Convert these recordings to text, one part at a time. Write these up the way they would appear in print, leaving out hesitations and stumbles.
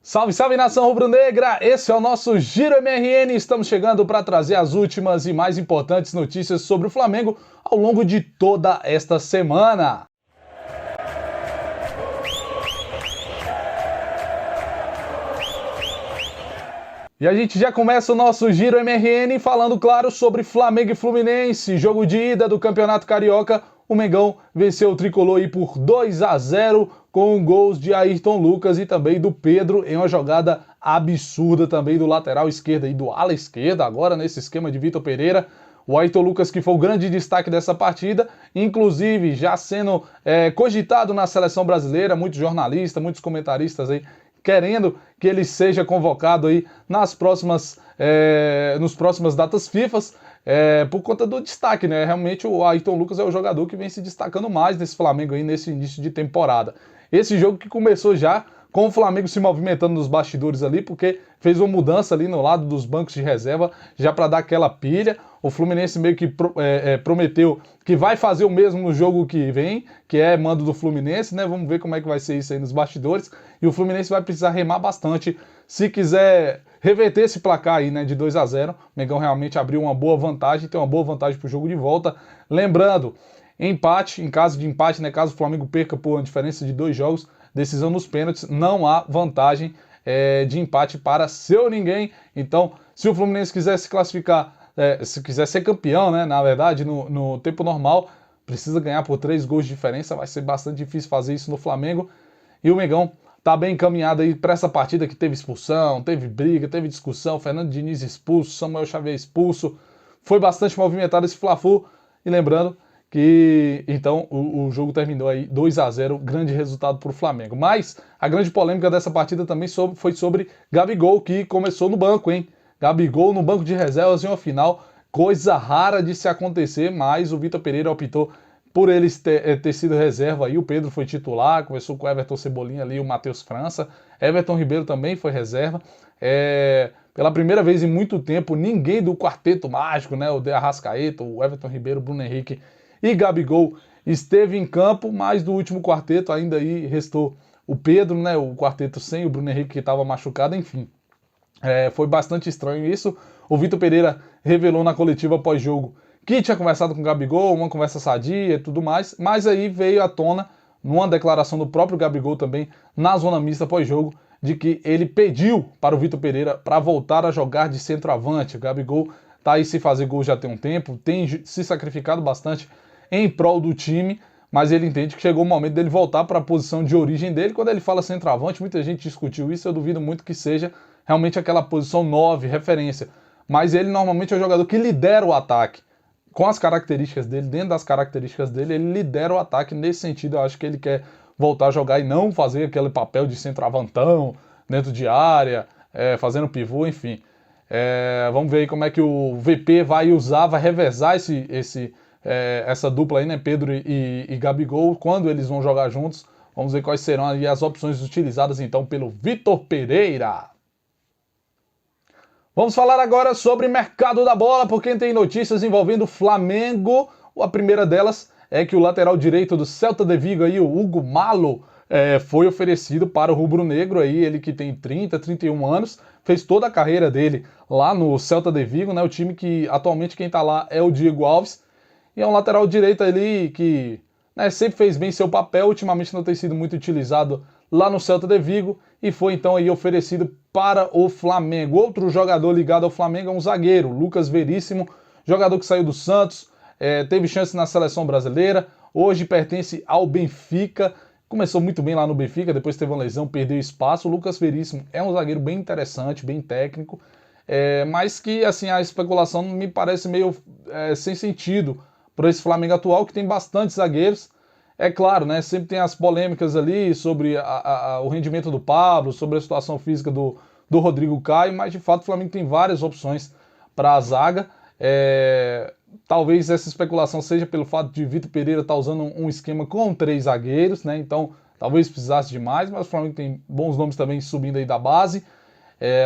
Salve, salve nação rubro-negra! Esse é o nosso Giro MRN. Estamos chegando para trazer as últimas e mais importantes notícias sobre o Flamengo ao longo de toda esta semana. E a gente já começa o nosso Giro MRN falando, claro, sobre Flamengo e Fluminense. Jogo de ida do Campeonato Carioca. O Mengão venceu o Tricolor aí por 2-0 com gols de Ayrton Lucas e também do Pedro em uma jogada absurda também do lateral esquerdo e do ala esquerda, agora nesse esquema de Vitor Pereira. O Ayrton Lucas que foi o grande destaque dessa partida, inclusive já sendo cogitado na seleção brasileira, muitos jornalistas, muitos comentaristas aí querendo que ele seja convocado aí nas próximas datas FIFA, por conta do destaque, né? Realmente o Ayrton Lucas é o jogador que vem se destacando mais nesse Flamengo aí nesse início de temporada. Esse jogo que começou já com o Flamengo se movimentando nos bastidores ali, porque fez uma mudança ali no lado dos bancos de reserva, já para dar aquela pilha. O Fluminense meio que prometeu que vai fazer o mesmo no jogo que vem, que é mando do Fluminense, né? Vamos ver como é que vai ser isso aí nos bastidores. E o Fluminense vai precisar remar bastante se quiser reverter esse placar aí, né, de 2-0. O Mengão realmente abriu uma boa vantagem, tem uma boa vantagem para o jogo de volta. Lembrando, empate, em caso de empate, né, caso o Flamengo perca por uma diferença de 2 jogos, decisão nos pênaltis, não há vantagem de empate para seu ninguém. Então, se o Fluminense quiser se classificar, se quiser ser campeão, né, na verdade, no tempo normal, precisa ganhar por 3 gols de diferença. Vai ser bastante difícil fazer isso no Flamengo. E o Mengão tá bem encaminhado aí para essa partida que teve expulsão, teve briga, teve discussão, Fernando Diniz expulso, Samuel Xavier expulso. Foi bastante movimentado esse Fla-Flu. E lembrando que então o jogo terminou aí 2-0, grande resultado para o Flamengo. Mas a grande polêmica dessa partida também foi sobre Gabigol, que começou no banco, hein? Gabigol no banco de reservas em uma final, coisa rara de se acontecer, mas o Vitor Pereira optou por eles ter sido reserva aí. O Pedro foi titular, começou com o Everton Cebolinha ali, o Matheus França. Everton Ribeiro também foi reserva. Pela primeira vez em muito tempo, ninguém do quarteto mágico, né? O De Arrascaeta, o Everton Ribeiro, Bruno Henrique e Gabigol esteve em campo, mas do último quarteto ainda aí restou o Pedro, né? O quarteto sem o Bruno Henrique que estava machucado, enfim. Foi bastante estranho isso. O Vitor Pereira revelou na coletiva pós-jogo que tinha conversado com o Gabigol, uma conversa sadia e tudo mais, mas aí veio à tona, numa declaração do próprio Gabigol também, na zona mista pós-jogo, de que ele pediu para o Vitor Pereira para voltar a jogar de centroavante. O Gabigol tá aí se fazer gol já tem um tempo, tem se sacrificado bastante em prol do time, mas ele entende que chegou o momento dele voltar para a posição de origem dele. Quando ele fala centroavante, muita gente discutiu isso, eu duvido muito que seja realmente aquela posição 9, referência. Mas ele normalmente é o jogador que lidera o ataque. Com as características dele, dentro das características dele, ele lidera o ataque. Nesse sentido, eu acho que ele quer voltar a jogar e não fazer aquele papel de centroavantão dentro de área, fazendo pivô, enfim. Vamos ver aí como é que o VP vai revezar essa dupla aí, né, Pedro e Gabigol, quando eles vão jogar juntos. Vamos ver quais serão aí as opções utilizadas então pelo Vitor Pereira. Vamos falar agora sobre mercado da bola, porque tem notícias envolvendo o Flamengo. A primeira delas é que o lateral direito do Celta de Vigo, aí, o Hugo Malo, foi oferecido para o rubro-negro, aí, ele que tem 30, 31 anos, fez toda a carreira dele lá no Celta de Vigo, né, o time que atualmente quem está lá é o Diego Alves, e é um lateral direito ali que, né, sempre fez bem seu papel, ultimamente não tem sido muito utilizado lá no Celta de Vigo, e foi então aí oferecido para o Flamengo. Outro jogador ligado ao Flamengo é um zagueiro, Lucas Veríssimo, jogador que saiu do Santos, teve chance na seleção brasileira, hoje pertence ao Benfica, começou muito bem lá no Benfica, depois teve uma lesão, perdeu espaço. O Lucas Veríssimo é um zagueiro bem interessante, bem técnico, mas que assim a especulação me parece meio sem sentido para esse Flamengo atual, que tem bastante zagueiros. É claro, né, sempre tem as polêmicas ali sobre o rendimento do Pablo, sobre a situação física do Rodrigo Caio, mas de fato o Flamengo tem várias opções para a zaga. Talvez essa especulação seja pelo fato de Vitor Pereira estar usando um esquema com 3 zagueiros, né, então talvez precisasse de mais, mas o Flamengo tem bons nomes também subindo aí da base.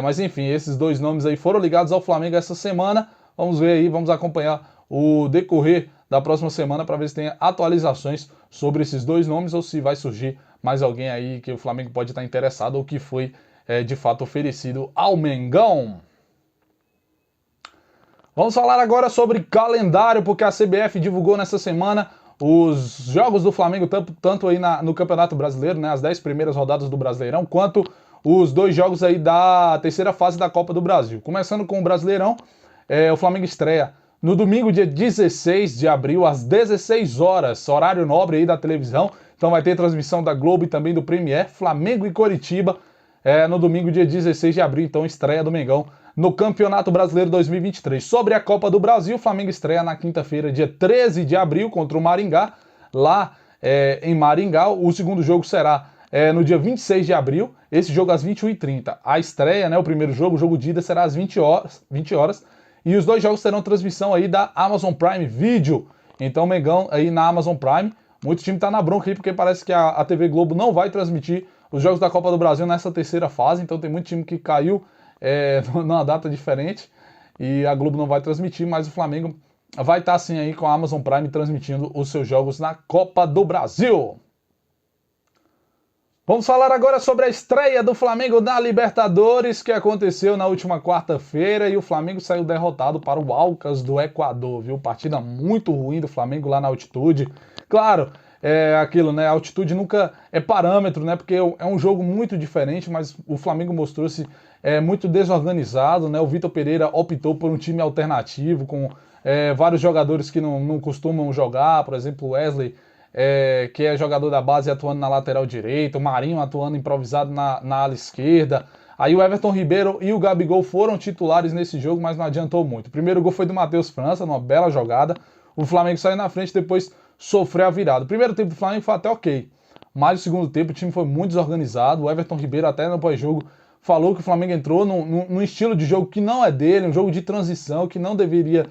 Mas enfim, esses 2 nomes aí foram ligados ao Flamengo essa semana. Vamos ver aí, vamos acompanhar o decorrer da próxima semana para ver se tem atualizações sobre esses 2 nomes ou se vai surgir mais alguém aí que o Flamengo pode estar interessado ou que foi de fato oferecido ao Mengão. Vamos falar agora sobre calendário, porque a CBF divulgou nessa semana os jogos do Flamengo, tanto aí no Campeonato Brasileiro, né, as 10 primeiras rodadas do Brasileirão, quanto os 2 jogos aí da terceira fase da Copa do Brasil. Começando com o Brasileirão, o Flamengo estreia no domingo, dia 16 de abril, às 16 horas, horário nobre aí da televisão. Então vai ter transmissão da Globo e também do Premier, Flamengo e Coritiba, no domingo, dia 16 de abril, então estreia do Mengão no Campeonato Brasileiro 2023. Sobre a Copa do Brasil, o Flamengo estreia na quinta-feira, dia 13 de abril, contra o Maringá, lá em Maringá. O segundo jogo será no dia 26 de abril, esse jogo às 21h30. A estreia, né, o primeiro jogo, o jogo de ida será às 20 horas, e os 2 jogos terão transmissão aí da Amazon Prime Video. Então, Mengão aí na Amazon Prime. Muito time tá na bronca aí, porque parece que a TV Globo não vai transmitir os jogos da Copa do Brasil nessa terceira fase. Então tem muito time que caiu numa data diferente e a Globo não vai transmitir, mas o Flamengo vai estar sim aí com a Amazon Prime transmitindo os seus jogos na Copa do Brasil. Vamos falar agora sobre a estreia do Flamengo na Libertadores, que aconteceu na última quarta-feira, e o Flamengo saiu derrotado para o Alcas do Equador, viu? Partida muito ruim do Flamengo lá na altitude. Claro, aquilo, né? A altitude nunca é parâmetro, né? Porque é um jogo muito diferente, mas o Flamengo mostrou-se muito desorganizado, né? O Vitor Pereira optou por um time alternativo, com vários jogadores que não costumam jogar, por exemplo, o Wesley, que é jogador da base atuando na lateral direita, o Marinho atuando improvisado na ala esquerda. Aí o Everton Ribeiro e o Gabigol foram titulares nesse jogo, mas não adiantou muito. O primeiro gol foi do Matheus França, numa bela jogada. O Flamengo saiu na frente, depois sofreu a virada. O primeiro tempo do Flamengo foi até ok, mas o segundo tempo o time foi muito desorganizado. O Everton Ribeiro até no pós-jogo falou que o Flamengo entrou num estilo de jogo que não é dele, um jogo de transição que não deveria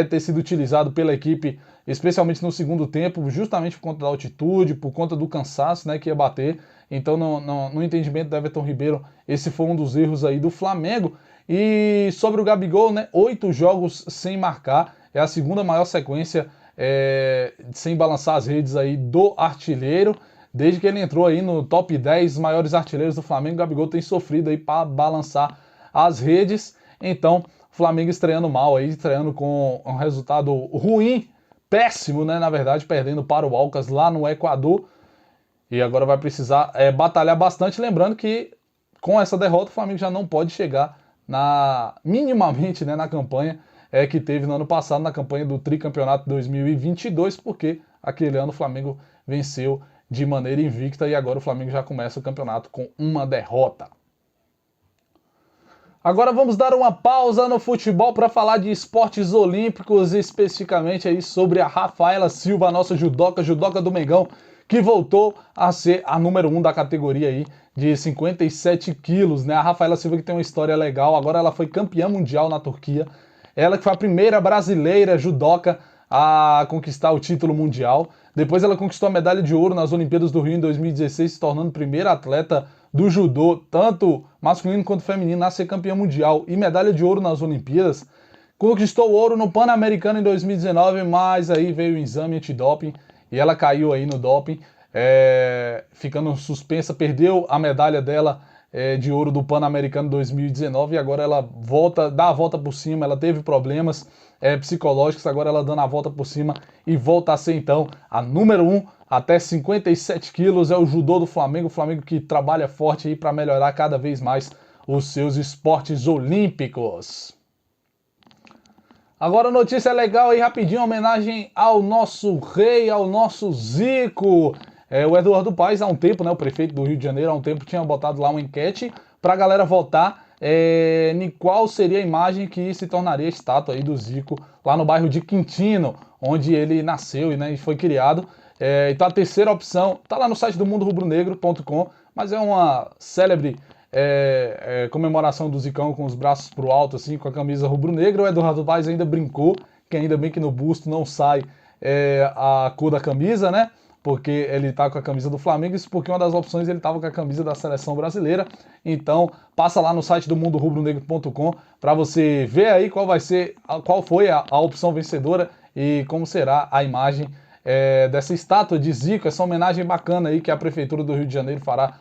ter sido utilizado pela equipe, especialmente no segundo tempo, justamente por conta da altitude, por conta do cansaço, né, que ia bater. Então, no entendimento do Everton Ribeiro, esse foi um dos erros aí do Flamengo. E sobre o Gabigol, né, 8 jogos sem marcar, é a segunda maior sequência sem balançar as redes aí do artilheiro. Desde que ele entrou aí no top 10 maiores artilheiros do Flamengo, o Gabigol tem sofrido aí para balançar as redes. Então, o Flamengo estreando mal aí, estreando com um resultado ruim, péssimo, né, na verdade, perdendo para o Alcas lá no Equador. E agora vai precisar batalhar bastante, lembrando que com essa derrota o Flamengo já não pode chegar minimamente, né, na campanha que teve no ano passado, na campanha do tricampeonato 2022, porque aquele ano o Flamengo venceu de maneira invicta e agora o Flamengo já começa o campeonato com uma derrota. Agora vamos dar uma pausa no futebol para falar de esportes olímpicos, especificamente aí sobre a Rafaela Silva, a nossa judoca do Mengão, que voltou a ser a número 1 da categoria aí de 57 quilos, né? A Rafaela Silva que tem uma história legal, agora ela foi campeã mundial na Turquia, ela que foi a primeira brasileira judoca a conquistar o título mundial. Depois ela conquistou a medalha de ouro nas Olimpíadas do Rio em 2016, se tornando primeira atleta do judô, tanto masculino quanto feminino, a ser campeã mundial e medalha de ouro nas Olimpíadas. Conquistou ouro no Pan-Americano em 2019, mas aí veio o exame antidoping e ela caiu aí no doping, ficando suspensa, perdeu a medalha dela de ouro do Pan-Americano 2019 e agora ela dá a volta por cima. Ela teve problemas psicológicos, agora ela dando a volta por cima e volta a ser então a número 1 até 57 quilos. É o judô do Flamengo, o Flamengo que trabalha forte aí para melhorar cada vez mais os seus esportes olímpicos. Agora notícia legal aí rapidinho, homenagem ao nosso rei, ao nosso Zico. O Eduardo Paes há um tempo, né, o prefeito do Rio de Janeiro, há um tempo tinha botado lá uma enquete para a galera votar em qual seria a imagem que se tornaria a estátua aí do Zico lá no bairro de Quintino, onde ele nasceu e foi criado. Então a terceira opção está lá no site do mundorubronegro.com, mas é uma célebre comemoração do Zicão com os braços pro alto, assim, com a camisa rubro-negra. O Eduardo Paes ainda brincou, que ainda bem que no busto não sai a cor da camisa, né? Porque ele tá com a camisa do Flamengo, isso porque uma das opções ele tava com a camisa da seleção brasileira. Então passa lá no site do mundorubronegro.com para você ver aí qual foi a opção vencedora e como será a imagem dessa estátua de Zico, essa homenagem bacana aí que a Prefeitura do Rio de Janeiro fará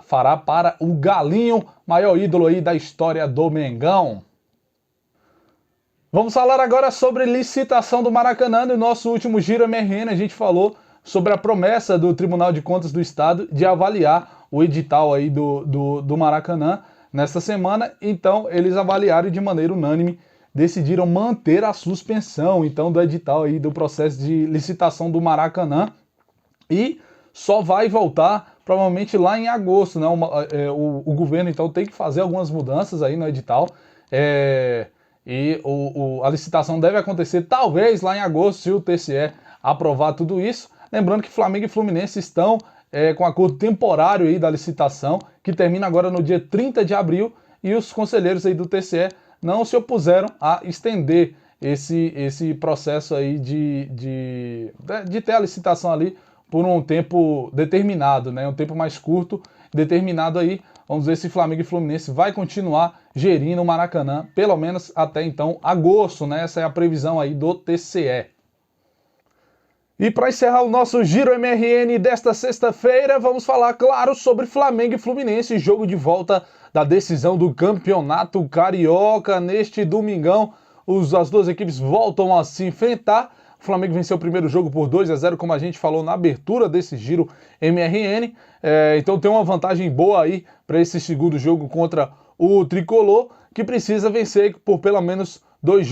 fará para o Galinho, maior ídolo aí da história do Mengão. Vamos falar agora sobre licitação do Maracanã. No nosso último Giro MRN, a gente falou sobre a promessa do Tribunal de Contas do Estado de avaliar o edital aí do Maracanã nesta semana. Então, eles avaliaram e de maneira unânime decidiram manter a suspensão então do edital aí do processo de licitação do Maracanã e só vai voltar provavelmente lá em agosto, né? O governo então tem que fazer algumas mudanças aí no edital a licitação deve acontecer talvez lá em agosto, se o TCE aprovar tudo isso. Lembrando que Flamengo e Fluminense estão com acordo temporário aí da licitação, que termina agora no dia 30 de abril, e os conselheiros aí do TCE não se opuseram a estender esse processo aí de ter a licitação ali por um tempo determinado, né? Um tempo mais curto, determinado aí. Vamos ver se Flamengo e Fluminense vai continuar gerindo o Maracanã, pelo menos até então agosto, né? Essa é a previsão aí do TCE. E para encerrar o nosso Giro MRN desta sexta-feira, vamos falar, claro, sobre Flamengo e Fluminense, jogo de volta da decisão do Campeonato Carioca. Neste domingão, as duas equipes voltam a se enfrentar. O Flamengo venceu o primeiro jogo por 2-0, como a gente falou na abertura desse Giro MRN. Então tem uma vantagem boa aí para esse segundo jogo contra o Tricolor, que precisa vencer por pelo menos 2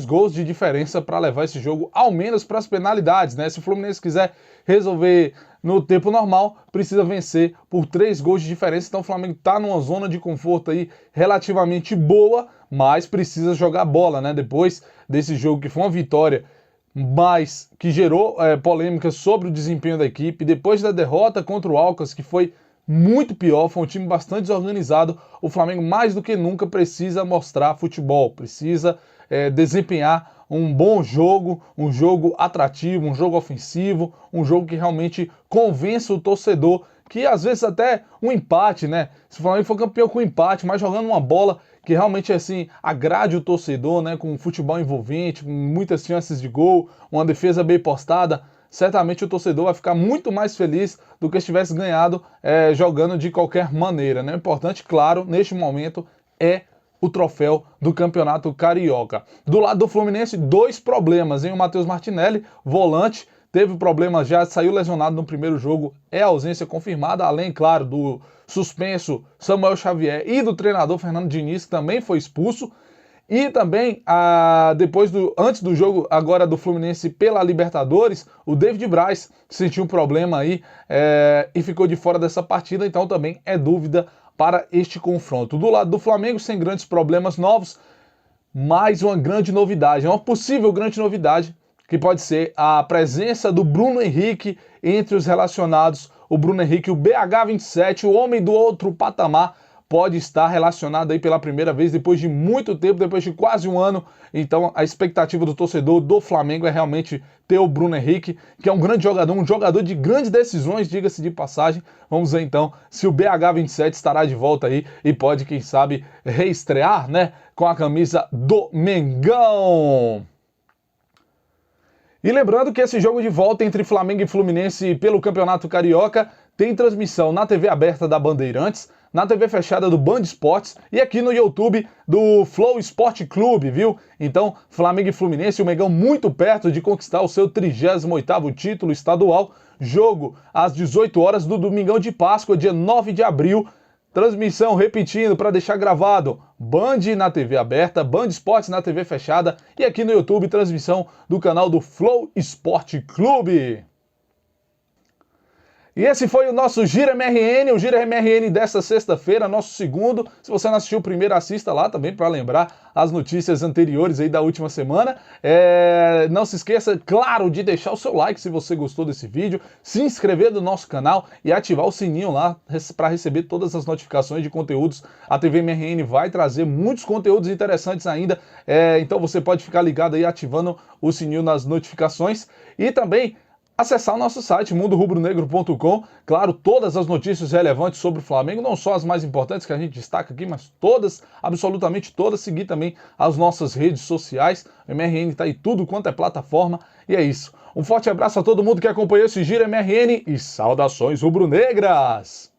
gols de diferença para levar esse jogo ao menos para as penalidades, né? Se o Fluminense quiser resolver no tempo normal, precisa vencer por 3 gols de diferença. Então o Flamengo está numa zona de conforto aí relativamente boa, mas precisa jogar bola, né? Depois desse jogo que foi uma vitória, mas que gerou polêmicas sobre o desempenho da equipe, depois da derrota contra o Alcas, que foi muito pior, foi um time bastante desorganizado, o Flamengo mais do que nunca precisa mostrar futebol, precisa desempenhar um bom jogo, um jogo atrativo, um jogo ofensivo, um jogo que realmente convença o torcedor, que às vezes até um empate, né? Se o Flamengo for campeão com empate, mas jogando uma bola que realmente assim agrade o torcedor, né? Com um futebol envolvente, com muitas chances de gol, uma defesa bem postada, certamente o torcedor vai ficar muito mais feliz do que se tivesse ganhado jogando de qualquer maneira, né? O importante, claro, neste momento é o troféu do Campeonato Carioca. Do lado do Fluminense, 2 problemas, hein? O Matheus Martinelli, volante, teve problema, já saiu lesionado no primeiro jogo, é ausência confirmada, além, claro, do suspenso Samuel Xavier e do treinador Fernando Diniz, que também foi expulso. E também, antes do jogo agora do Fluminense pela Libertadores, o David Braz sentiu um problema aí e ficou de fora dessa partida, então também é dúvida para este confronto. Do lado do Flamengo, sem grandes problemas novos, mais uma grande novidade, uma possível grande novidade, que pode ser a presença do Bruno Henrique entre os relacionados. O Bruno Henrique, o BH27, o homem do outro patamar, pode estar relacionado aí pela primeira vez depois de muito tempo, depois de quase um ano. Então a expectativa do torcedor do Flamengo é realmente ter o Bruno Henrique, que é um grande jogador, um jogador de grandes decisões, diga-se de passagem. Vamos ver então se o BH27 estará de volta aí e pode, quem sabe, reestrear, né, com a camisa do Mengão. E lembrando que esse jogo de volta entre Flamengo e Fluminense pelo Campeonato Carioca tem transmissão na TV aberta da Bandeirantes, na TV fechada do Band Esportes e aqui no YouTube do Flow Esporte Clube, viu? Então, Flamengo e Fluminense, o Mengão muito perto de conquistar o seu 38º título estadual. Jogo às 18 horas do Domingão de Páscoa, dia 9 de abril. Transmissão, repetindo, para deixar gravado, Band na TV aberta, Band Esportes na TV fechada e aqui no YouTube, transmissão do canal do Flow Esporte Clube. E esse foi o nosso Giro MRN, o Giro MRN desta sexta-feira, nosso segundo. Se você não assistiu o primeiro, assista lá também para lembrar as notícias anteriores aí da última semana. Não se esqueça, claro, de deixar o seu like se você gostou desse vídeo, se inscrever no nosso canal e ativar o sininho lá para receber todas as notificações de conteúdos. A TV MRN vai trazer muitos conteúdos interessantes ainda, então você pode ficar ligado aí ativando o sininho nas notificações e também acessar o nosso site mundorubronegro.com, claro, todas as notícias relevantes sobre o Flamengo, não só as mais importantes que a gente destaca aqui, mas todas, absolutamente todas, seguir também as nossas redes sociais, o MRN está aí tudo quanto é plataforma, e é isso. Um forte abraço a todo mundo que acompanhou esse Giro MRN e saudações rubro-negras!